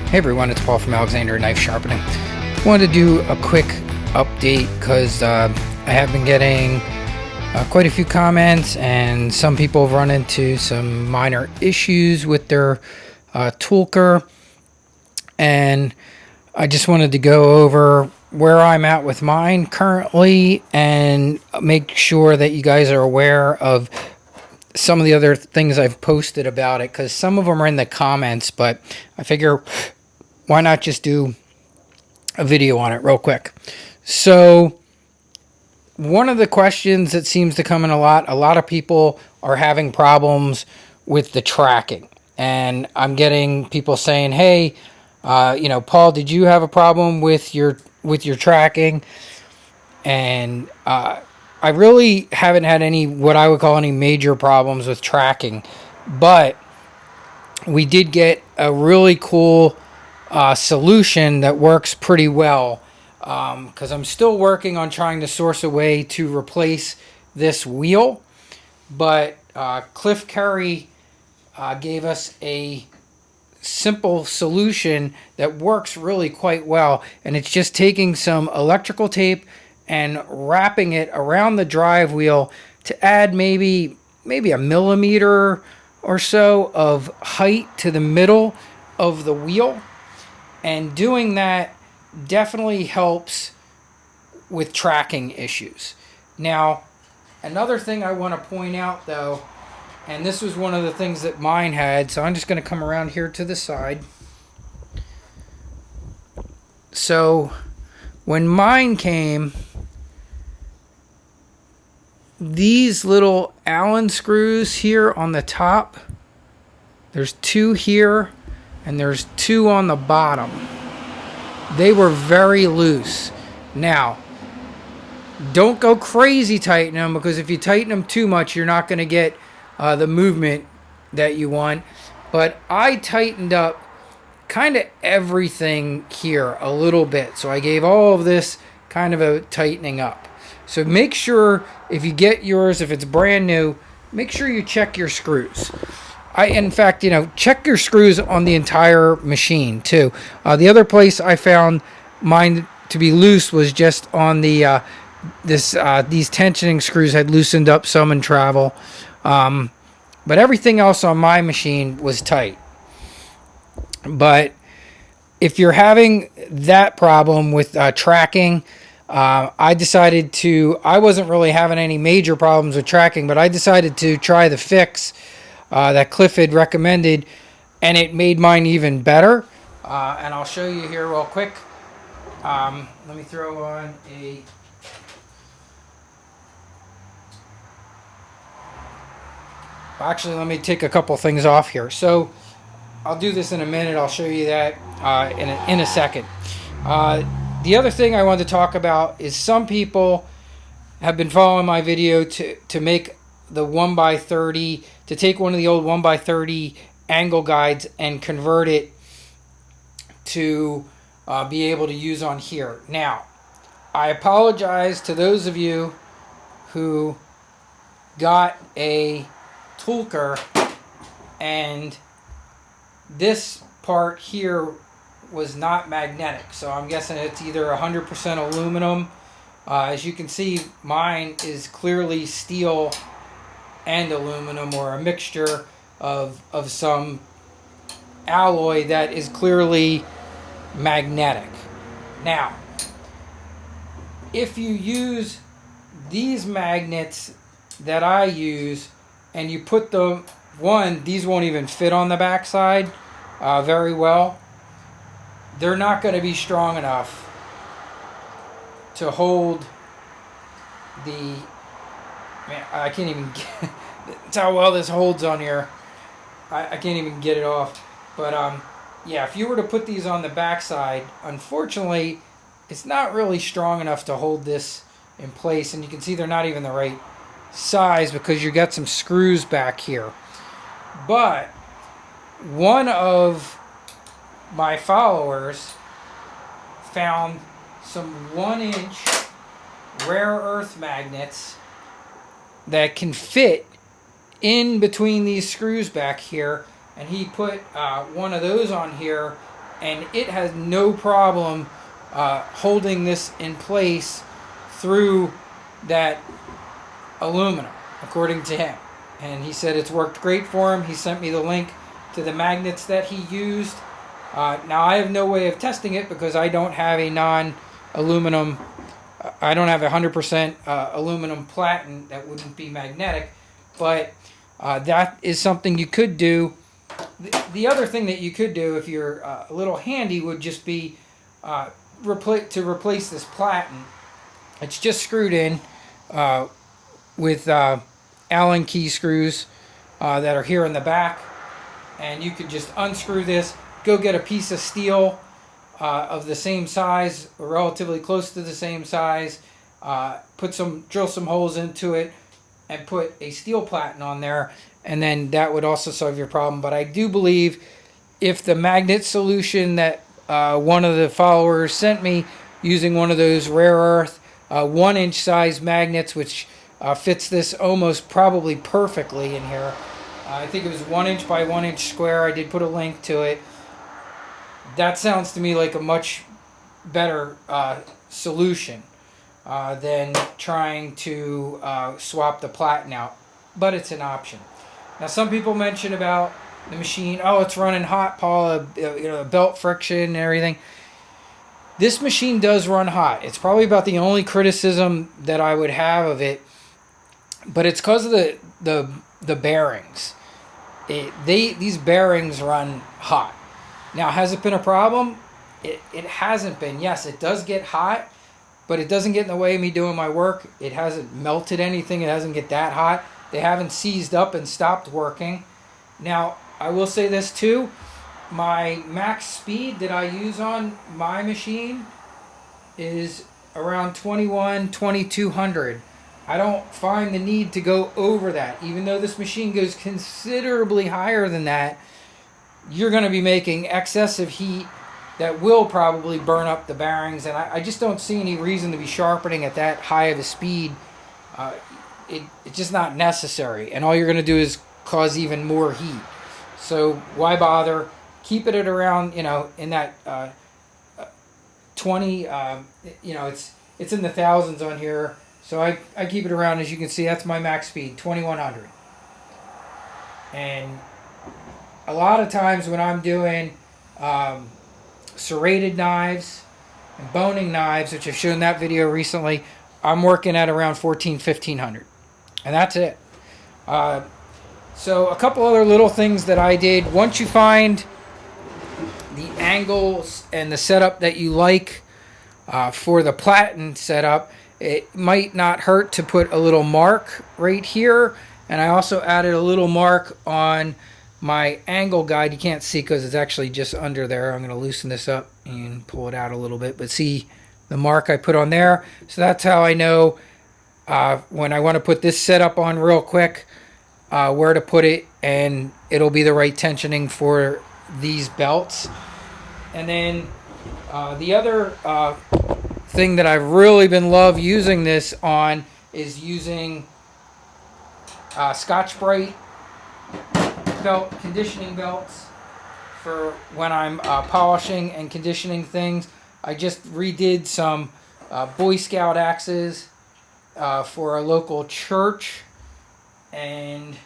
Hey everyone, it's Paul from Alexander Knife Sharpening. Wanted to do a quick update because I have been getting quite a few comments, and some people have run into some minor issues with their Toolcker, and I just wanted to go over where I'm at with mine currently and make sure that you guys are aware of some of the other things I've posted about it, because some of them are in the comments, but I figure why not just do a video on it real quick. So one of the questions that seems to come in a lot of people are having problems with the tracking, and I'm getting people saying, hey, Paul, did you have a problem with your tracking? And I really haven't had any, what I would call, any major problems with tracking, but we did get a really cool solution that works pretty well, because I'm still working on trying to source a way to replace this wheel, but Cliff Curry gave us a simple solution that works really quite well, and it's just taking some electrical tape and wrapping it around the drive wheel to add maybe a millimeter or so of height to the middle of the wheel. And doing that definitely helps with tracking issues. Now, another thing I want to point out though, and this was one of the things that mine had, so I'm just going to come around here to the side. So when mine came, these little Allen screws here on the top, there's two here and there's two on the bottom. They were very loose. Now, don't go crazy tightening them, because if you tighten them too much, you're not going to get the movement that you want. But I tightened up kind of everything here a little bit. So I gave all of this kind of a tightening up. So make sure, if you get yours, if it's brand new, make sure you check your screws. In fact, check your screws on the entire machine too. The other place I found mine to be loose was just on the these tensioning screws had loosened up some in travel, but everything else on my machine was tight. But if you're having that problem with tracking, I wasn't really having any major problems with tracking, but I decided to try the fix that Cliff had recommended, and it made mine even better. And I'll show you here real quick. Let me throw on a... Actually, let me take a couple things off here. So I'll do this in a minute. I'll show you that in a second. The other thing I wanted to talk about is some people have been following my video to make the 1x30, to take one of the old 1x30 angle guides and convert it to be able to use on here. Now, I apologize to those of you who got a Toolcker and this part here was not magnetic, so I'm guessing it's either 100% aluminum. As you can see, mine is clearly steel and aluminum, or a mixture of some alloy that is clearly magnetic. Now, if you use these magnets that I use and you put these won't even fit on the backside very well. They're not going to be strong enough to hold the... Man, I can't even get... That's how well this holds on here. I can't even get it off. But, yeah, if you were to put these on the backside, unfortunately, it's not really strong enough to hold this in place. And you can see they're not even the right size because you got some screws back here. But one of my followers found some 1-inch rare earth magnets that can fit in between these screws back here, and he put one of those on here and it has no problem holding this in place through that aluminum, according to him. And he said it's worked great for him. He sent me the link to the magnets that he used. Now I have no way of testing it because I don't have a non-aluminum, I don't have 100% aluminum platen that wouldn't be magnetic, but that is something you could do. The other thing that you could do if you're a little handy would just be to replace this platen. It's just screwed in with Allen key screws that are here in the back, and you could just unscrew this, go get a piece of steel of the same size or relatively close to the same size, drill some holes into it and put a steel platen on there, and then that would also solve your problem. But I do believe if the magnet solution that one of the followers sent me using one of those rare earth 1-inch size magnets, which fits this almost probably perfectly in here. I think it was 1 inch by 1 inch square. I did put a link to it. That sounds to me like a much better solution than trying to swap the platen out, but it's an option. Now, some people mention about the machine, oh, it's running hot, Paul, belt friction and everything. This machine does run hot. It's probably about the only criticism that I would have of it, but it's because of the bearings. These bearings run hot. Now, has it been a problem? It hasn't been. Yes, it does get hot, but it doesn't get in the way of me doing my work. It hasn't melted anything. It doesn't get that hot. They haven't seized up and stopped working. Now, I will say this too. My max speed that I use on my machine is around 2200. I don't find the need to go over that. Even though this machine goes considerably higher than that, you're going to be making excessive heat that will probably burn up the bearings, and I just don't see any reason to be sharpening at that high of a speed. It's just not necessary, and all you're going to do is cause even more heat. So why bother? Keep it at around, in that 20, it's in the thousands on here. So I keep it around, as you can see, that's my max speed, 2100. And a lot of times when I'm doing serrated knives and boning knives, which I've shown that video recently, I'm working at around 1500. And that's it. So a couple other little things that I did. Once you find the angles and the setup that you like for the platen setup, it might not hurt to put a little mark right here. And I also added a little mark on my angle guide. You can't see because it's actually just under there. I'm going to loosen this up and pull it out a little bit. But see the mark I put on there? So that's how I know when I want to put this setup on real quick, where to put it, and it'll be the right tensioning for these belts. And then the other thing that I've really been love using this on is using Scotch-Brite conditioning belts for when I'm polishing and conditioning things. I just redid some Boy Scout axes for a local church, and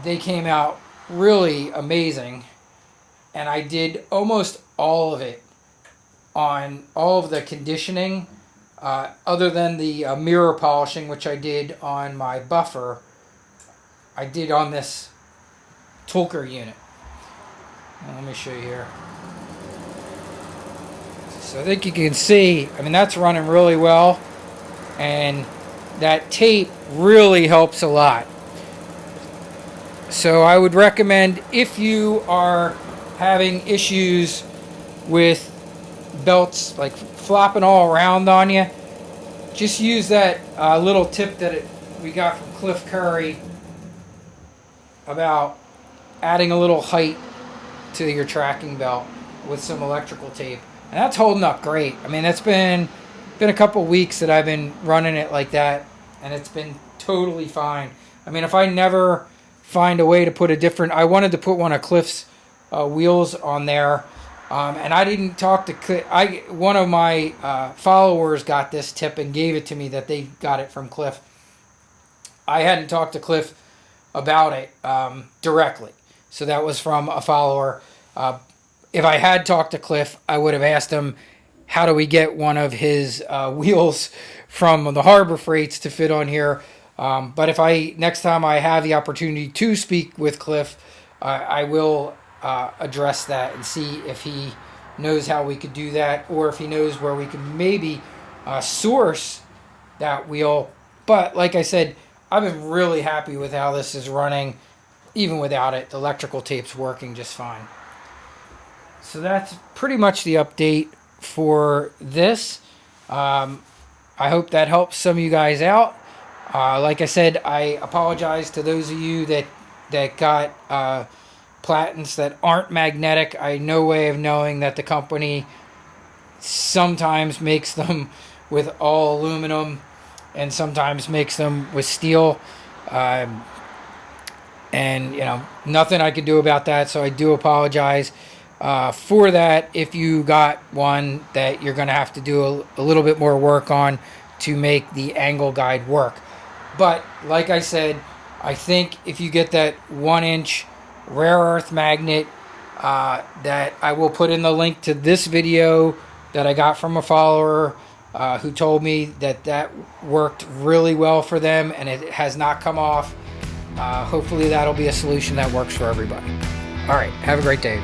they came out really amazing, and I did almost all of it on all of the conditioning, other than the mirror polishing, which I did on my buffer. I did on this Toolcker unit. Let me show you here. So I think you can see, that's running really well, and that tape really helps a lot. So I would recommend, if you are having issues with belts like flopping all around on you, just use that little tip that we got from Cliff Curry about adding a little height to your tracking belt with some electrical tape, and that's holding up great. That's been a couple weeks that I've been running it like that, and it's been totally fine. If I never find a way to put I wanted to put one of Cliff's wheels on there. And I didn't talk to Cliff. One of my followers got this tip and gave it to me, that they got it from Cliff. I hadn't talked to Cliff about it directly, so that was from a follower. If I had talked to Cliff, I would have asked him, how do we get one of his wheels from the Harbor Freights to fit on here? But if next time I have the opportunity to speak with Cliff, I will address that and see if he knows how we could do that, or if he knows where we can maybe source that wheel. But like I said, I've been really happy with how this is running. Even without it, the electrical tape's working just fine. So that's pretty much the update for this. I hope that helps some of you guys out. Like I said, I apologize to those of you that got Platens that aren't magnetic. I no way of knowing that the company sometimes makes them with all aluminum and sometimes makes them with steel. And you know, nothing I can do about that, so I do apologize for that. If you got one that you're going to have to do a little bit more work on to make the angle guide work. But like I said, I think if you get that 1-inch rare earth magnet, that I will put in the link to this video that I got from a follower who told me that worked really well for them and it has not come off. Hopefully that'll be a solution that works for everybody. All right, have a great day.